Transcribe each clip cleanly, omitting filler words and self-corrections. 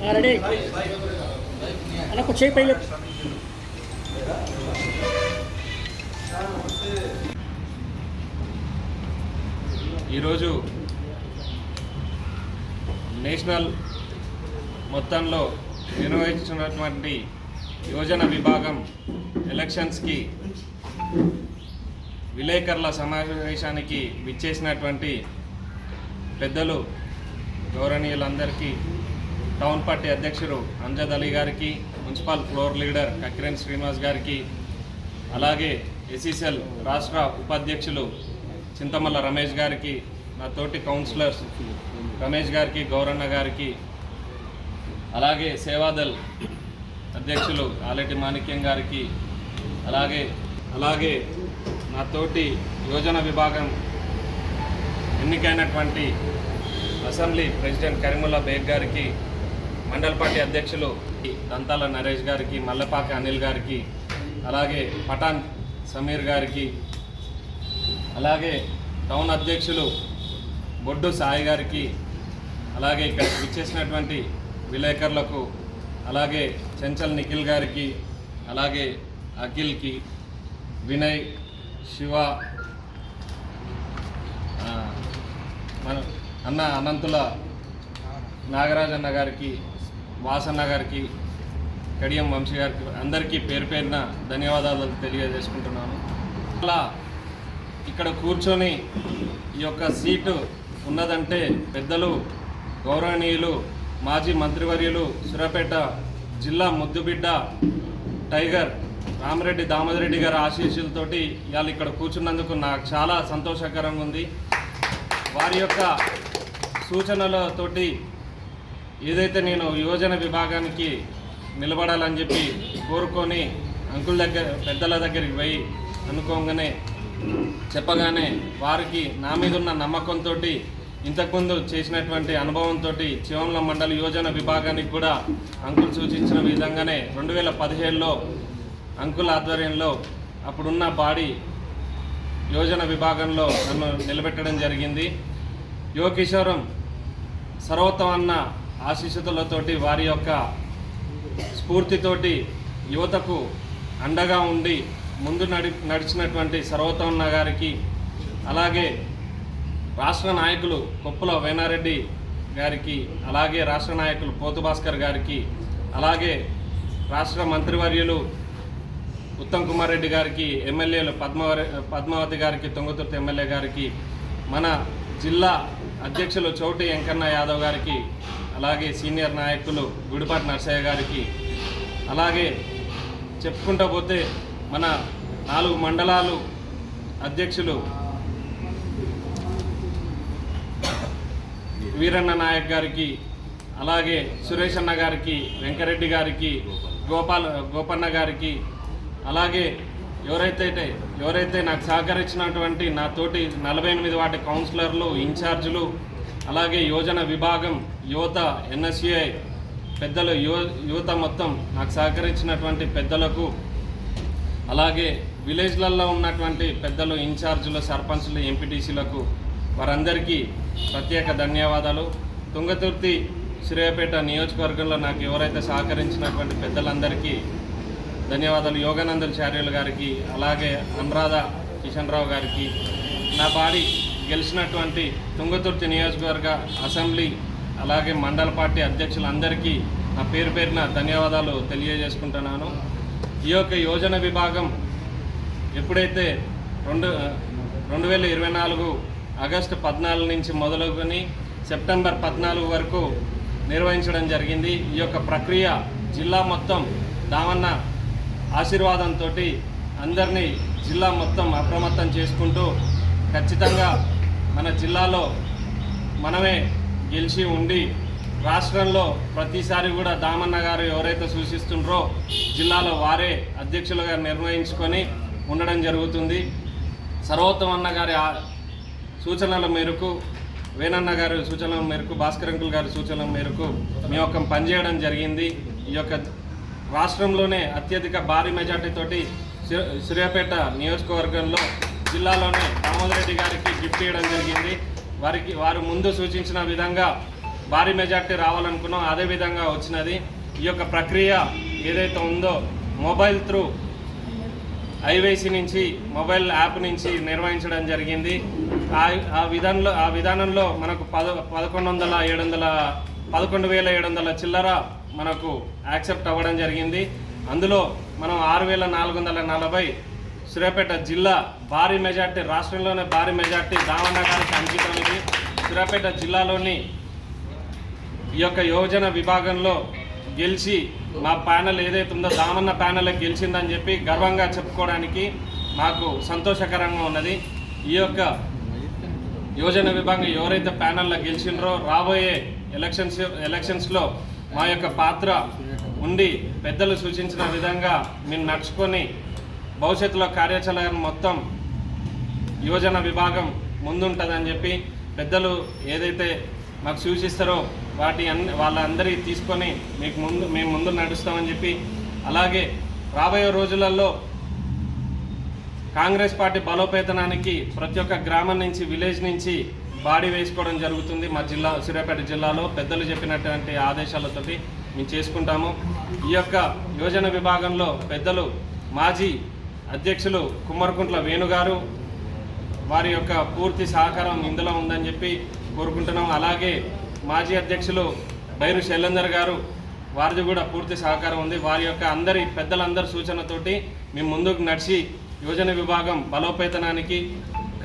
Ready అలా కూర్చోయి పైలే. ఈరోజు national మొత్తంలో నిర్వహించినటువంటి యోజన విభాగం ఎలక్షన్స్కి విలేకరుల సమావేశానికి విచ్చేసినటువంటి పెద్దలు గౌరవనీయులందరికీ, టౌన్ పార్టీ అధ్యక్షుడు అంజద్ అలీ గారికి, municipal floor leader Kakkireni Srinivas గారికి, అలాగే ఎస్ఈసెల్ రాష్ట్ర ఉపాధ్యక్షులు చింతమల్ల రమేష్ గారికి, నా తోటి కౌన్సిలర్స్ రమేష్ గారికి, గౌరన్న గారికి, అలాగే సేవాదల్ అధ్యక్షులు ఆలెటి మాణిక్యం గారికి, అలాగే నా తోటి యోజన విభాగం ఎన్నికైనటువంటి అసెంబ్లీ ప్రెసిడెంట్ కరీముల్లా బేగ్ గారికి, మండల పార్టీ అధ్యక్షులు దంతాల నరేష్ గారికి, మల్లపాక అనిల్ గారికి, అలాగే పఠాన్ సమీర్ గారికి, అలాగే టౌన్ అధ్యక్షులు బొడ్డు సాయి గారికి, అలాగే ఇక్కడ విచ్చేసినటువంటి విలేకరులకు, అలాగే చెంచల్ నిఖిల్ గారికి, అలాగే అఖిల్కి, వినయ్, శివ, అన్న అనంతుల నాగరాజన్న గారికి, వాసన్న గారికి, కడియం వంశీ గారికి, అందరికీ పేరు పేరున ధన్యవాదాలు తెలియజేసుకుంటున్నాను. అలా ఇక్కడ కూర్చొని ఈ యొక్క సీటు ఉన్నదంటే పెద్దలు గౌరవనీయులు మాజీ మంత్రివర్యులు సూర్యాపేట జిల్లా ముద్దుబిడ్డ టైగర్ రామిరెడ్డి దామోదరెడ్డి గారి ఆశీస్సులతోటి ఇవాళ ఇక్కడ కూర్చున్నందుకు నాకు చాలా సంతోషకరంగా ఉంది. వారి యొక్క సూచనలతోటి ఏదైతే నేను యోజన విభాగానికి నిలబడాలని చెప్పి కోరుకొని అంకుల్ దగ్గర పెద్దల దగ్గరికి పోయి అనుకోగానే చెప్పగానే వారికి నా మీద ఉన్న నమ్మకంతో, ఇంతకుముందు చేసినటువంటి అనుభవంతో చివంల మండలి యోజన విభాగానికి కూడా అంకుల్ సూచించిన విధంగానే 2017లో అంకుల్ ఆధ్వర్యంలో అప్పుడున్న బాడీ యోజన విభాగంలో నన్ను నిలబెట్టడం జరిగింది. యువకిషోరం సర్వోత్తమన్న ఆశీస్సులతోటి, వారి యొక్క స్ఫూర్తితోటి యువతకు అండగా ఉండి ముందు నడిచినటువంటి సర్వోత్తమన్న గారికి, అలాగే రాష్ట్ర నాయకులు కొప్పుల వేనారెడ్డి గారికి, అలాగే రాష్ట్ర నాయకులు పోతు భాస్కర్ గారికి, అలాగే రాష్ట్ర మంత్రివర్యులు ఉత్తమ్ కుమార్ రెడ్డి గారికి, ఎమ్మెల్యేలు పద్మావతి గారికి, తుంగతుర్తి ఎమ్మెల్యే గారికి, మన జిల్లా అధ్యక్షులు చౌటి వెంకన్న యాదవ్ గారికి, అలాగే సీనియర్ నాయకులు గుడిపాటి నర్సయ్య గారికి, అలాగే చెప్పుకుంటూ పోతే మన 4 మండలాలు అధ్యక్షులు వీరన్న నాయక్ గారికి, అలాగే సురేష్ అన్న గారికి, వెంకరెడ్డి గారికి, గోపన్న గారికి, అలాగే ఎవరైతే నాకు సహకరించినటువంటి నా తోటి 48 వాటి కౌన్సిలర్లు, ఇన్ఛార్జీలు, అలాగే యోజన విభాగం, యువత, ఎన్ఎస్యుఐ పెద్దలు, యువత మొత్తం నాకు సహకరించినటువంటి పెద్దలకు, అలాగే విలేజ్లలో ఉన్నటువంటి పెద్దలు, ఇన్ఛార్జీలు, సర్పంచ్లు, ఎంపీటీసీలకు వారందరికీ ప్రత్యేక ధన్యవాదాలు. తుంగతుర్తి సూర్యాపేట నియోజకవర్గంలో నాకు ఎవరైతే సహకరించినటువంటి పెద్దలందరికీ ధన్యవాదాలు. యోగానందచార్యులు గారికి, అలాగే అనురాధ కిషన్ రావు గారికి, నా బాడీ గెలిచినటువంటి తుంగతుర్తి నియోజకవర్గ అసెంబ్లీ, అలాగే మండల పార్టీ అధ్యక్షులందరికీ నా పేరు పేరున ధన్యవాదాలు తెలియజేసుకుంటున్నాను. ఈ యొక్క యోజన విభాగం ఎప్పుడైతే 2024 ఆగస్టు 14 నుంచి మొదలుకొని సెప్టెంబర్ 14 వరకు నిర్వహించడం జరిగింది. ఈ యొక్క ప్రక్రియ జిల్లా మొత్తం దామన్న ఆశీర్వాదంతో అందరినీ జిల్లా మొత్తం అప్రమత్తం చేసుకుంటూ ఖచ్చితంగా మన జిల్లాలో మనమే గెలిచి ఉండి రాష్ట్రంలో ప్రతిసారి కూడా దామన్న గారు ఎవరైతే సూచిస్తుండ్రో జిల్లాలో వారే అధ్యక్షులుగా నిర్ణయించుకొని ఉండడం జరుగుతుంది. సర్వోత్తమన్న గారి సూచనల మేరకు, వేణన్న గారి సూచనల మేరకు, భాస్కర్ అంకుల్ గారి సూచనల మేరకు మేము ఒక పనిచేయడం జరిగింది. ఈ యొక్క రాష్ట్రంలోనే అత్యధిక భారీ మెజార్టీతోటి సూర్యాపేట నియోజకవర్గంలో జిల్లాలోనే దామోదర్ రెడ్డి గారికి గిఫ్ట్ ఇవ్వడం జరిగింది. వారు ముందు సూచించిన విధంగా భారీ మెజార్టీ రావాలనుకున్నాం, అదేవిధంగా వచ్చినది. ఈ యొక్క ప్రక్రియ ఏదైతే ఉందో మొబైల్ త్రూ ఐవైసీ నుంచి మొబైల్ యాప్ నుంచి నిర్వహించడం జరిగింది. ఆ విధానంలో మనకు 11,700 చిల్లర మనకు యాక్సెప్ట్ అవ్వడం జరిగింది. అందులో మనం 6,440 సూర్యాపేట జిల్లా భారీ మెజార్టీ, రాష్ట్రంలోనే భారీ మెజార్టీ దామన్న గారికి అంకితం. ఇది సూర్యాపేట జిల్లాలోని ఈ యొక్క యోజన విభాగంలో గెలిచి మా ప్యానెల్ ఏదైతే ఉందో దామన్న ప్యానెల్ గెలిచిందని చెప్పి గర్వంగా చెప్పుకోవడానికి మాకు సంతోషకరంగా ఉన్నది. ఈ యొక్క యోజన విభాగం ఎవరైతే ప్యానెల్లో గెలిచిండ్రో రాబోయే ఎలక్షన్స్లో మా యొక్క పాత్ర ఉండి పెద్దలు సూచించిన విధంగా మేము నడుచుకొని భవిష్యత్తులో కార్యాచరణ మొత్తం యోజన విభాగం ముందుంటుందని చెప్పి పెద్దలు ఏదైతే మాకు సూచిస్తారో వాళ్ళందరి తీసుకొని మేము ముందు నడుస్తామని చెప్పి, అలాగే రాబోయే రోజులలో కాంగ్రెస్ పార్టీ బలోపేతనానికి ప్రతి ఒక్క గ్రామం నుంచి విలేజ్ నుంచి బాడీ వేసుకోవడం జరుగుతుంది. మా జిల్లా సూర్యాపేట జిల్లాలో పెద్దలు చెప్పినటువంటి ఆదేశాలతోటి మేము చేసుకుంటాము. ఈ యొక్క యోజన విభాగంలో పెద్దలు మాజీ అధ్యక్షులు కుమ్మరకుంట్ల వేణుగారు వారి యొక్క పూర్తి సహకారం ఇందులో ఉందని చెప్పి కోరుకుంటున్నాం. అలాగే మాజీ అధ్యక్షులు బైరు శైలేందర్ గారు వారిది కూడా పూర్తి సహకారం ఉంది. వారి యొక్క పెద్దలందరి సూచనతోటి మేము ముందుకు నడిచి యోజన విభాగం బలోపేతనానికి,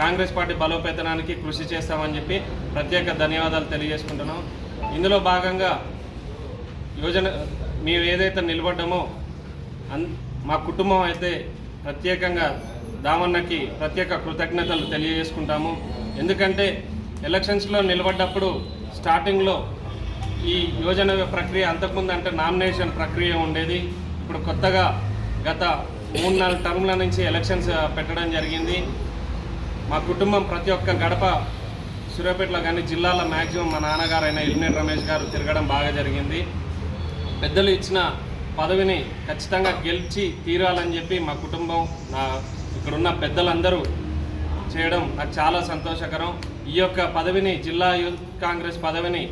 కాంగ్రెస్ పార్టీ బలోపేతనానికి కృషి చేస్తామని చెప్పి ప్రత్యేక ధన్యవాదాలు తెలియజేసుకుంటున్నాం. ఇందులో భాగంగా యోజన మేము ఏదైతే నిలబడ్డామో మా కుటుంబం అయితే ప్రత్యేకంగా దామన్నకి ప్రత్యేక కృతజ్ఞతలు తెలియజేసుకుంటాము. ఎందుకంటే ఎలక్షన్స్లో నిలబడ్డప్పుడు స్టార్టింగ్లో ఈ యోజన ప్రక్రియ అంతకుముందు అంటే నామినేషన్ ప్రక్రియ ఉండేది. ఇప్పుడు కొత్తగా గత 3-4 టర్మ్ల నుంచి ఎలక్షన్స్ పెట్టడం జరిగింది. మా కుటుంబం ప్రతి ఒక్క గడప సూర్యాపేటలో కానీ జిల్లాలో మ్యాక్సిమం మా నాన్నగారు అయిన ఇల్నేని రమేష్ గారు తిరగడం బాగా జరిగింది. పెద్దలు ఇచ్చిన పదవిని ఖచ్చితంగా గెలిచి తీరాలని చెప్పి మా కుటుంబం ఇక్కడున్న పెద్దలందరూ చేయడం నాకు చాలా సంతోషకరం. ఈ యొక్క పదవిని, జిల్లా యూత్ కాంగ్రెస్ పదవిని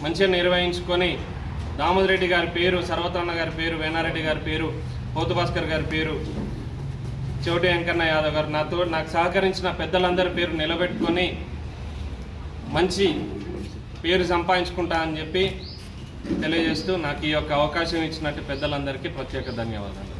మంచిగా నిర్వహించుకొని దామోదరెడ్డి గారి పేరు, సర్వతన్న గారి పేరు, వేనారెడ్డి గారి పేరు, పోతు భాస్కర్ గారి పేరు, చోటి వెంకన్న యాదవ్ గారు నాకు సహకరించిన పెద్దలందరి పేరు నిలబెట్టుకొని మంచి పేరు సంపాదించుకుంటా అని చెప్పి తెలియజేస్తూ నాకు ఈ యొక్క అవకాశం ఇచ్చినట్టు పెద్దలందరికీ ప్రత్యేక ధన్యవాదాలు.